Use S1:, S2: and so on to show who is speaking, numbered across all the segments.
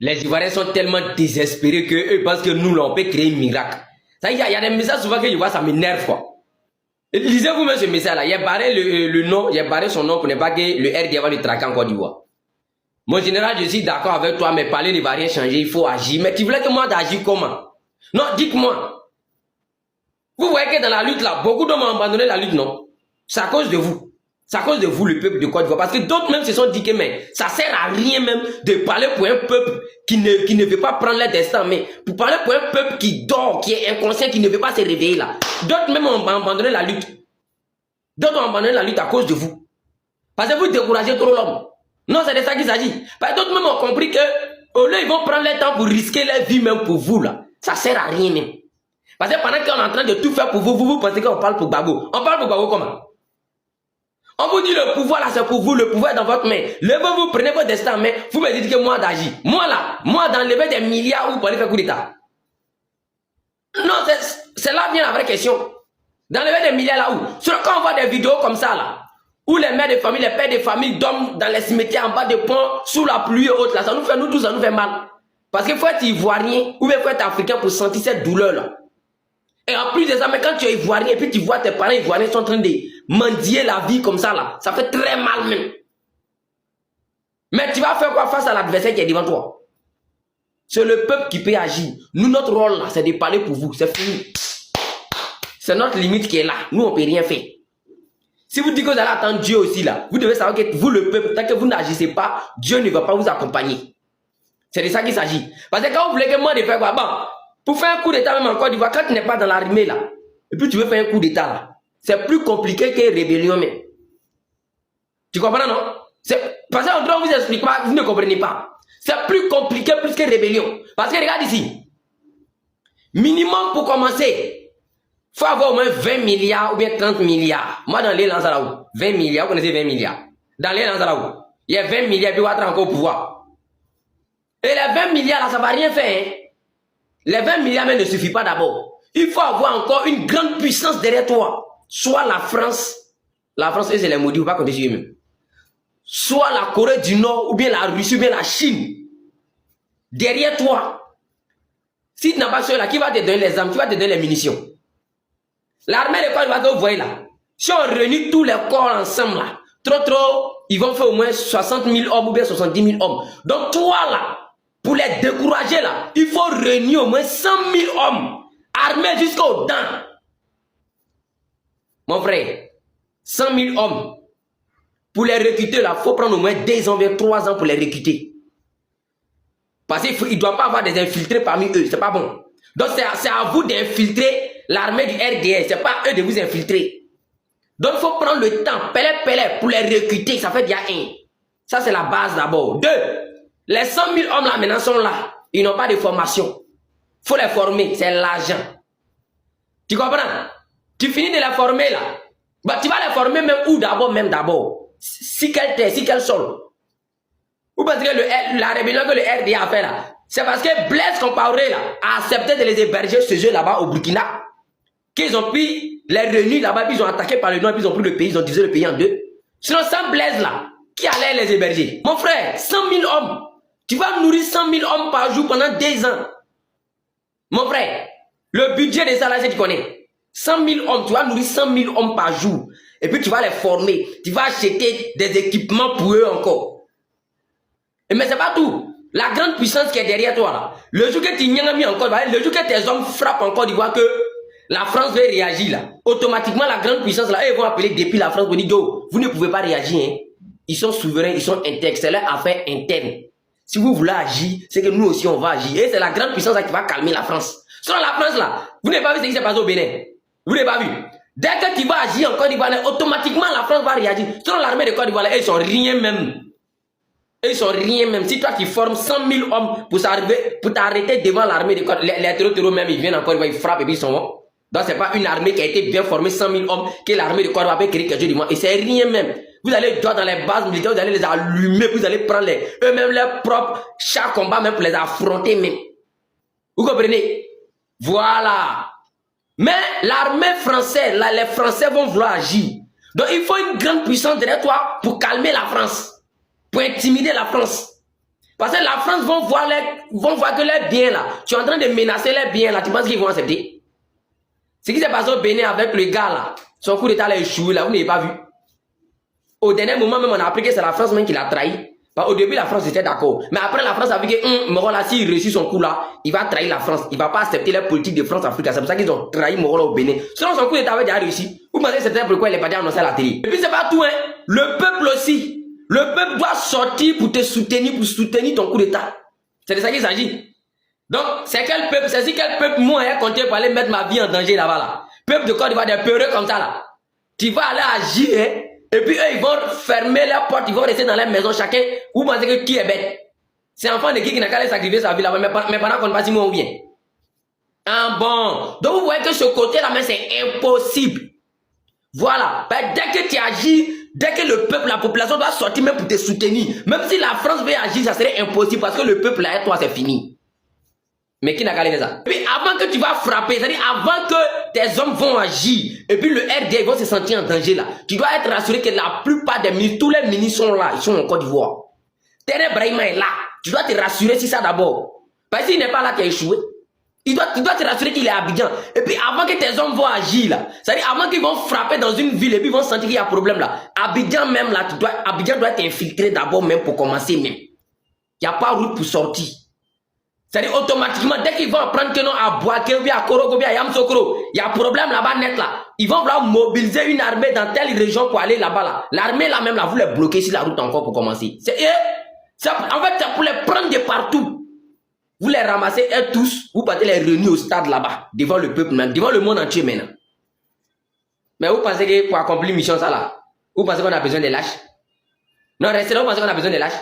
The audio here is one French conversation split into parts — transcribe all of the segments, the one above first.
S1: Les Ivoiriens sont tellement désespérés qu'eux pensent que nous, là, on peut créer un miracle. Il y a des messages souvent que je vois, ça m'énerve, quoi. Lisez vous-même ce message-là. Il a barré le nom, il a barré son nom pour ne pas que le RDA va le traquer en Côte d'Ivoire. Mon général, je suis d'accord avec toi, mais parler l'Ivoirien changer, il faut agir. Mais tu voulais que moi d'agir comment? Non, dites-moi. Vous voyez que dans la lutte, là, beaucoup d'hommes ont abandonné la lutte, non? C'est à cause de vous. C'est à cause de vous, le peuple de Côte d'Ivoire. Parce que d'autres même se sont dit que mais ça sert à rien même de parler pour un peuple qui ne veut pas prendre leur destin, mais pour parler pour un peuple qui dort, qui est inconscient, qui ne veut pas se réveiller là. D'autres même ont abandonné la lutte. D'autres ont abandonné la lutte à cause de vous. Parce que vous découragez trop l'homme. Non, c'est de ça qu'il s'agit. Parce que d'autres même ont compris que au lieu ils vont prendre leur temps pour risquer leur vie même pour vous là. Ça sert à rien même. Parce que pendant qu'on est en train de tout faire pour vous, vous pensez qu'on parle pour Gbagbo. On parle pour Gbagbo comment? On vous dit le pouvoir là, c'est pour vous, le pouvoir est dans votre main. Levez-vous, prenez votre destin en main. Vous me dites que moi d'agir. Moi là, moi d'enlever des milliards, vous pouvez faire coup d'état. Non, c'est là vient la vraie question. D'enlever des milliards là où? Quand on voit des vidéos comme ça là, où les mères de famille, les pères de famille dorment dans les cimetières en bas de pont, sous la pluie et autres là, ça nous fait, nous tous, ça nous fait mal. Parce qu'il faut être ivoirien ou bien faut être africain pour sentir cette douleur là. Et en plus de ça, mais quand tu es ivoirien et puis tu vois tes parents ivoiriens sont en train de mendier la vie comme ça là, ça fait très mal même. Mais tu vas faire quoi face à l'adversaire qui est devant toi? C'est le peuple qui peut agir. Nous, notre rôle là, c'est de parler pour vous, c'est fini. C'est notre limite qui est là. Nous, on ne peut rien faire. Si vous dites que vous allez attendre Dieu aussi là, vous devez savoir que vous, le peuple, tant que vous n'agissez pas, Dieu ne va pas vous accompagner. C'est de ça qu'il s'agit. Parce que quand vous voulez que moi de faire quoi? Bon, pour faire un coup d'état même en Côte d'Ivoire, quand tu n'es pas dans l'armée là, et puis tu veux faire un coup d'état là, c'est plus compliqué que rébellion même. Tu comprends non? Parce qu'on doit vous expliquer, vous ne comprenez pas. C'est plus compliqué plus que rébellion. Parce que regarde ici. Minimum pour commencer, il faut avoir au moins 20 milliards ou bien 30 milliards. Moi dans les Lanzaraou, 20 milliards, vous connaissez 20 milliards. Dans les Lanzaraou, il y a 20 milliards, puis on va être encore au pouvoir. Et les 20 milliards là, ça ne va rien faire. Hein? Les 20 milliards mais ne suffit pas d'abord. Il faut avoir encore une grande puissance derrière toi. Soit la France, eux c'est les maudits, vous ne pouvez pas compter sur eux-mêmes. Soit la Corée du Nord, ou bien la Russie, ou bien la Chine. Derrière toi. Si tu n'as pas ceux-là, qui va te donner les armes, qui va te donner les munitions? L'armée de Côte d'Ivoire que vous voyez là, si on réunit tous les corps ensemble là, trop, ils vont faire au moins 60 000 hommes ou bien 70 000 hommes. Donc toi là, pour les décourager là, il faut réunir au moins 100 000 hommes, armés jusqu'aux dents. Mon frère, 100 000 hommes, pour les recruter là, il faut prendre au moins 2 ans, bien 3 ans pour les recruter. Parce qu'il ne doit pas avoir des infiltrés parmi eux, c'est pas bon. Donc c'est à vous d'infiltrer l'armée du RDS, c'est pas eux de vous infiltrer. Donc il faut prendre le temps, pour les recruter, ça fait déjà 1. Ça c'est la base d'abord. 2, les 100 000 hommes là maintenant sont là, ils n'ont pas de formation. Il faut les former, c'est l'argent. Tu comprends? Tu finis de les former là. Bah, tu vas les former même où d'abord? Si quel terre, si quel sol? Ou parce que la rébellion que le RDA a fait là, c'est parce que Blaise Compaoré là a accepté de les héberger chez eux là-bas au Burkina. Qu'ils ont pris les réunis là-bas, puis ils ont attaqué par le nord, puis ils ont pris le pays, ils ont divisé le pays en 2. Sinon, sans Blaise là, qui allait les héberger? Mon frère, 100 000 hommes. Tu vas nourrir 100 000 hommes par jour pendant 2 ans. Mon frère, le budget des salariés, tu connais. 100 000 hommes, tu vas nourrir 100 000 hommes par jour. Et puis tu vas les former. Tu vas acheter des équipements pour eux encore. Mais c'est pas tout. La grande puissance qui est derrière toi là. Le jour que tu n'y as mis encore, le jour que tes hommes frappent encore, tu vois que la France veut réagir là. Automatiquement, la grande puissance là, ils vont appeler depuis la France pour dire, vous ne pouvez pas réagir. Hein. Ils sont souverains, ils sont intègres. C'est leur affaire interne. Si vous voulez agir, c'est que nous aussi on va agir. Et c'est la grande puissance là qui va calmer la France. Selon la France là, vous n'avez pas vu ce qui s'est passé au Bénin. Vous n'avez pas vu. Dès que tu vas agir en Côte d'Ivoire, automatiquement la France va réagir. Selon l'armée de Côte d'Ivoire, ils sont rien même. Ils sont rien même. Si toi tu formes 100 000 hommes pour t'arrêter devant l'armée de Côte d'Ivoire, les terreaux même ils viennent en Côte d'Ivoire, ils frappent et puis ils sont morts. Donc c'est pas une armée qui a été bien formée, 100 000 hommes, que l'armée de Côte d'Ivoire peut créer quelque chose du monde. Et c'est rien même. Vous allez dans les bases militaires, vous allez les allumer, vous allez prendre eux-mêmes leurs propres chars combat même pour les affronter même. Vous comprenez? Voilà. Mais l'armée française, là, les Français vont vouloir agir. Donc il faut une grande puissance derrière toi pour calmer la France, pour intimider la France. Parce que la France vont voir que les biens là, tu es en train de menacer les biens là, tu penses qu'ils vont accepter? Ce qui s'est passé au Bénin avec le gars là, son coup d'état a échoué là, vous n'avez pas vu. Au dernier moment même, on a appris que c'est la France même qui l'a trahi. Au début, la France était d'accord. Mais après, la France a vu que Morola, s'il réussit son coup là, il va trahir la France. Il ne va pas accepter la politique de France-Afrique. C'est pour ça qu'ils ont trahi Morola au Bénin. Sinon, son coup d'état avait déjà réussi. Vous pensez que c'était pourquoi il n'est pas déjà annoncé à la télé. Et puis, c'est pas tout, hein. Le peuple aussi. Le peuple doit sortir pour te soutenir, pour soutenir ton coup d'état. C'est de ça qu'il s'agit. Donc, c'est quel peuple, c'est si quel peuple, moi, j'ai compté pour aller mettre ma vie en danger là-bas, là. Peuple de Côte d'Ivoire, des peureux comme ça, là. Tu vas aller agir, hein. Et puis eux, ils vont fermer leurs portes, ils vont rester dans leur maison, chacun. Vous pensez que qui est bête? C'est un enfant de qui n'a qu'à aller sacrifier sa vie là-bas, mais pendant qu'on ne passe pas si moi ou bien. Ah bon. Donc vous voyez que ce côté-là, mais c'est impossible. Voilà. Ben, dès que tu agis, dès que le peuple, la population doit sortir même pour te soutenir. Même si la France veut agir, ça serait impossible parce que le peuple là, et toi, c'est fini. Mais qui n'a qu'à aller ça? Et puis avant que tu vas frapper, c'est-à-dire avant que tes hommes vont agir, et puis le RDA ils vont se sentir en danger là, tu dois être rassuré que la plupart des ministres, tous les ministres sont là, ils sont en Côte d'Ivoire. Tere Brahima est là, tu dois te rassurer si ça d'abord. Parce qu'il n'est pas là, tu as échoué. Tu dois te rassurer qu'il est à Abidjan. Et puis avant que tes hommes vont agir là, c'est-à-dire avant qu'ils vont frapper dans une ville et puis ils vont sentir qu'il y a un problème là, Abidjan même là, Abidjan doit être infiltré d'abord même pour commencer même. Il n'y a pas route pour sortir. C'est-à-dire automatiquement, dès qu'ils vont apprendre que non, à Boaké, à Korogo, à Yamsokro, il y a un problème là-bas net là. Ils vont vouloir mobiliser une armée dans telle région pour aller là-bas là. L'armée là même là, vous les bloquez sur la route encore pour commencer. En fait, c'est pour les prendre de partout. Vous les ramassez et tous, vous partez les réunir au stade là-bas, devant le peuple même, devant le monde entier maintenant. Mais vous pensez que pour accomplir une mission ça là, vous pensez qu'on a besoin des lâches? Non, restez là, vous pensez qu'on a besoin des lâches?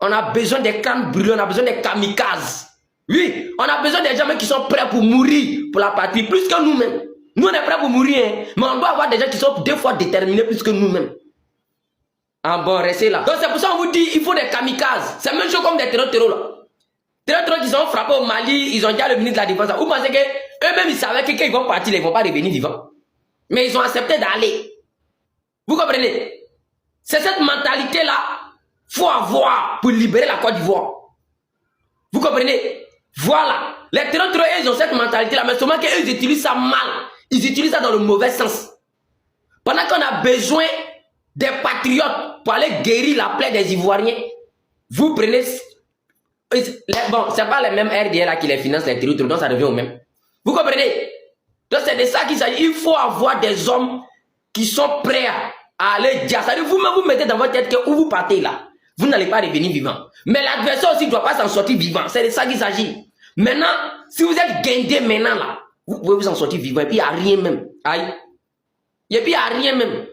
S1: On a besoin des crânes brûlés, on a besoin des kamikazes. Oui, on a besoin des gens qui sont prêts pour mourir pour la patrie, plus que nous-mêmes. Nous, on est prêts pour mourir, hein, mais on doit avoir des gens qui sont 2 fois déterminés plus que nous-mêmes. Ah bon, restez là. Donc c'est pour ça qu'on vous dit, il faut des kamikazes. C'est même chose comme des terreaux là. Terreaux qui sont frappés au Mali, ils ont déjà le ministre de la Défense. Vous pensez qu'eux-mêmes, ils savaient que quand ils vont partir, ils ne vont pas revenir vivants. Mais ils ont accepté d'aller. Vous comprenez? C'est cette mentalité-là faut avoir pour libérer la Côte d'Ivoire. Vous comprenez? Voilà. Les terreurs, ils ont cette mentalité-là, mais seulement qu'ils utilisent ça mal. Ils utilisent ça dans le mauvais sens. Pendant qu'on a besoin des patriotes pour aller guérir la plaie des Ivoiriens, vous prenez... Bon, c'est pas les mêmes RDA là qui les financent, les terreurs, donc ça revient au même. Vous comprenez? Donc c'est de ça qu'il s'agit. Il faut avoir des hommes qui sont prêts à aller dire. C'est-à-dire vous-même vous mettez dans votre tête que où vous partez là, vous n'allez pas revenir vivant. Mais l'adversaire aussi ne doit pas s'en sortir vivant. C'est de ça qu'il s'agit. Maintenant, si vous êtes guindé maintenant là, vous pouvez vous en sortir vivant et puis il n'y a rien même. Aïe. Et puis il n'y a rien même.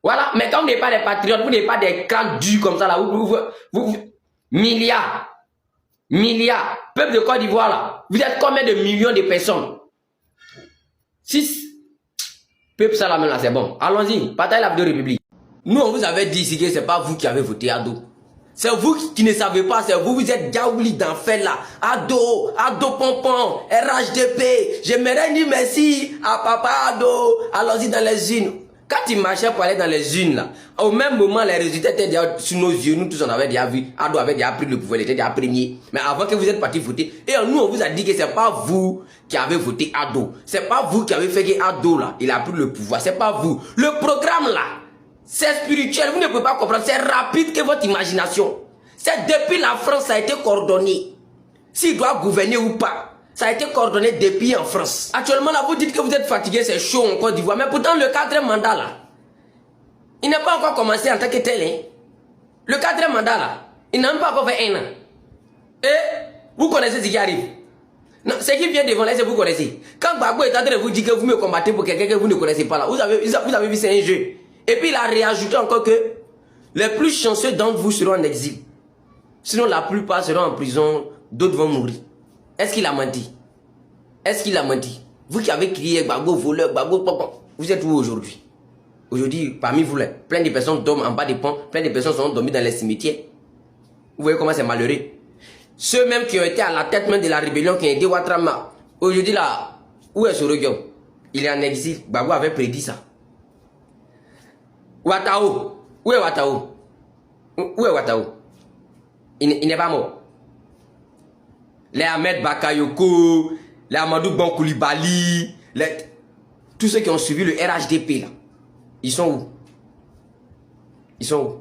S1: Voilà. Mais quand vous n'êtes pas des patriotes, vous n'êtes pas des camps durs comme ça là, milliards. Peuple de Côte d'Ivoire là, vous êtes combien de millions de personnes? 6. Peuple ça là même là, c'est bon. Allons-y, partagez la vidéo République. Nous, on vous avait dit ici que ce n'est pas vous qui avez voté Ado. C'est vous qui ne savez pas, c'est vous, vous êtes Diaouli d'enfer là. Ado Pompon, RHDP. J'aimerais dire merci à papa Ado. Allons-y dans les unes. Quand il marchait pour aller dans les unes là, au même moment, les résultats étaient déjà sous nos yeux. Nous tous, on avait déjà vu. Ado avait déjà pris le pouvoir, il était déjà premier. Mais avant que vous êtes parti voter, et nous, on vous a dit que ce n'est pas vous qui avez voté Ado. Ce n'est pas vous qui avez fait que Ado là, il a pris le pouvoir. Ce n'est pas vous. Le programme là, c'est spirituel, vous ne pouvez pas comprendre. C'est rapide que votre imagination. C'est depuis la France, ça a été coordonné. S'il doit gouverner ou pas, ça a été coordonné depuis en France. Actuellement, là, vous dites que vous êtes fatigué, c'est chaud en Côte d'Ivoire. Mais pourtant, le 4e mandat, là, il n'a pas encore commencé en tant que tel. Hein. Le 4e mandat, là, il n'a même pas encore fait 1 an. Et vous connaissez ce qui arrive. Non, ce qui vient devant là, c'est vous connaissez. Quand Gbagbo est en train de vous dire que vous me combattez pour quelqu'un que vous ne connaissez pas, là, vous avez vu, c'est un jeu. Et puis il a réajouté encore que les plus chanceux d'entre vous seront en exil. Sinon la plupart seront en prison, d'autres vont mourir. Est-ce qu'il a menti? Est-ce qu'il a menti? Vous qui avez crié Gbagbo voleur, Gbagbo papa, vous êtes où aujourd'hui? Aujourd'hui, parmi vous, là, plein de personnes dorment en bas des ponts, plein de personnes sont dormies dans les cimetières. Vous voyez comment c'est malheureux? Ceux même qui ont été à la tête même de la rébellion, qui ont aidé Ouattara, aujourd'hui là, où est Soroguion? Il est en exil. Gbagbo avait prédit ça. Ouattao, où est Ouattao? Où est Ouattao? Il n'est pas mort. Les Ahmed Bakayoko, les Amadou Bon Koulibaly, tous ceux qui ont suivi le RHDP là, ils sont où? Ils sont où?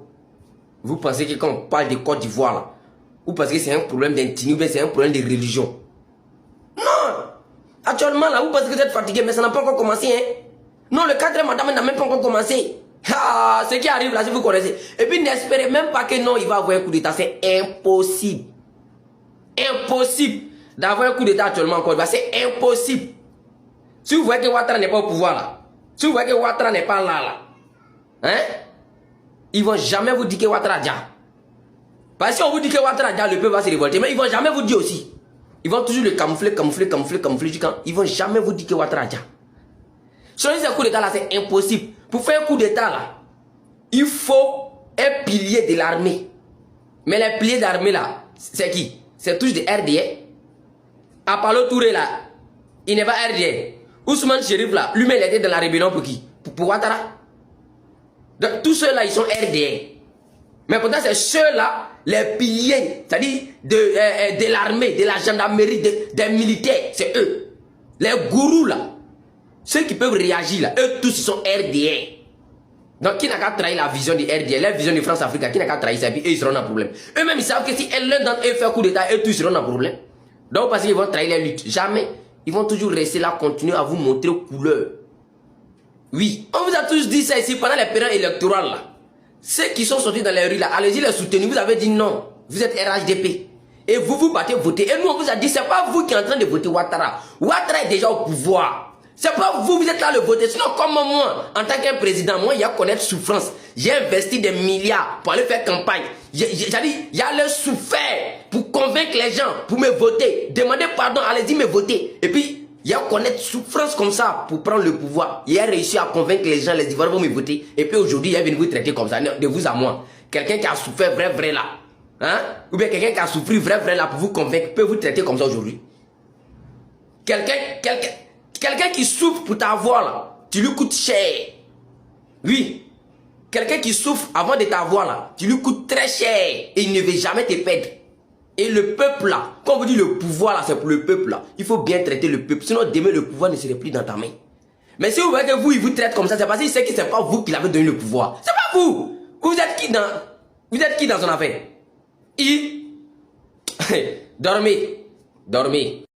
S1: Vous pensez que quand on parle de Côte d'Ivoire là, vous pensez que c'est un problème d'intimité ou bien c'est un problème de religion? Non! Actuellement là, vous pensez que vous êtes fatigué, mais ça n'a pas encore commencé. Hein? Non, le 4e mandat n'a même pas encore commencé. Ah, ce qui arrive là, si vous connaissez. Et puis n'espérez même pas que non, il va avoir un coup d'état. C'est impossible. Impossible d'avoir un coup d'état actuellement en Côte d'Ivoire. C'est impossible. Si vous voyez que Ouattara n'est pas au pouvoir là, si vous voyez que Ouattara n'est pas là, hein, ils vont jamais vous dire que Ouattara a déjà. Parce que si on vous dit que Ouattara a déjà, le peuple va se révolter, mais ils vont jamais vous dire aussi. Ils vont toujours le camoufler. Ils vont jamais vous dire que Ouattara a déjà. Changer ce coup d'état là, c'est impossible. Pour faire un coup d'état là, il faut un pilier de l'armée. Mais les piliers d'armée là, c'est qui? C'est tous des RDA. Apollo Touré là, il n'est pas RDA. Ousmane Chérif là, lui-même il était dans la rébellion pour qui? Pour Ouattara. Donc tous ceux là, ils sont RDA. Mais pourtant c'est ceux là, les piliers, c'est-à-dire de l'armée, de la gendarmerie, des militaires, c'est eux. Les gourous là. Ceux qui peuvent réagir là, eux tous ils sont RDA. Donc qui n'a qu'à trahir la vision du RDA, la vision de France-Afrique, qui n'a qu'à trahir ça, et puis eux ils seront dans le problème. Eux-mêmes ils savent que si l'un d'entre eux fait un coup d'état, eux tous seront dans le problème. Donc parce qu'ils vont trahir la lutte. Jamais. Ils vont toujours rester là, continuer à vous montrer couleur. Oui, on vous a tous dit ça ici pendant les périodes électorales là. Ceux qui sont sortis dans les rues là, allez-y les soutenir, vous avez dit non, vous êtes RHDP. Et vous vous battez voter. Et nous on vous a dit, c'est pas vous qui êtes en train de voter Ouattara. Ouattara est déjà au pouvoir. C'est pas vous, vous êtes là le voter. Sinon, comme moi, en tant qu'un président, moi, il y a connaître souffrance. J'ai investi des milliards pour aller faire campagne. J'ai dit, il y a le souffert pour convaincre les gens, pour me voter. Demandez pardon, allez-y me voter. Et puis, il y a connaître souffrance comme ça pour prendre le pouvoir. Il a réussi à convaincre les gens, les Ivoiriens vont me voter. Et puis aujourd'hui, il est venu vous traiter comme ça, de vous à moi. Quelqu'un qui a souffert vrai là. Hein? Ou bien quelqu'un qui a souffert vrai là pour vous convaincre, peut vous traiter comme ça aujourd'hui. Quelqu'un qui souffre pour t'avoir là, tu lui coûtes cher. Oui. Quelqu'un qui souffre avant de t'avoir là, tu lui coûtes très cher. Et il ne veut jamais te perdre. Et le peuple là, quand on vous dit le pouvoir là, c'est pour le peuple là. Il faut bien traiter le peuple. Sinon demain le pouvoir ne serait plus dans ta main. Mais si vous voyez que vous, il vous traite comme ça, c'est parce qu'il sait que c'est pas vous qui l'avez donné le pouvoir. C'est pas vous. Vous êtes qui dans son affaire? Dormez.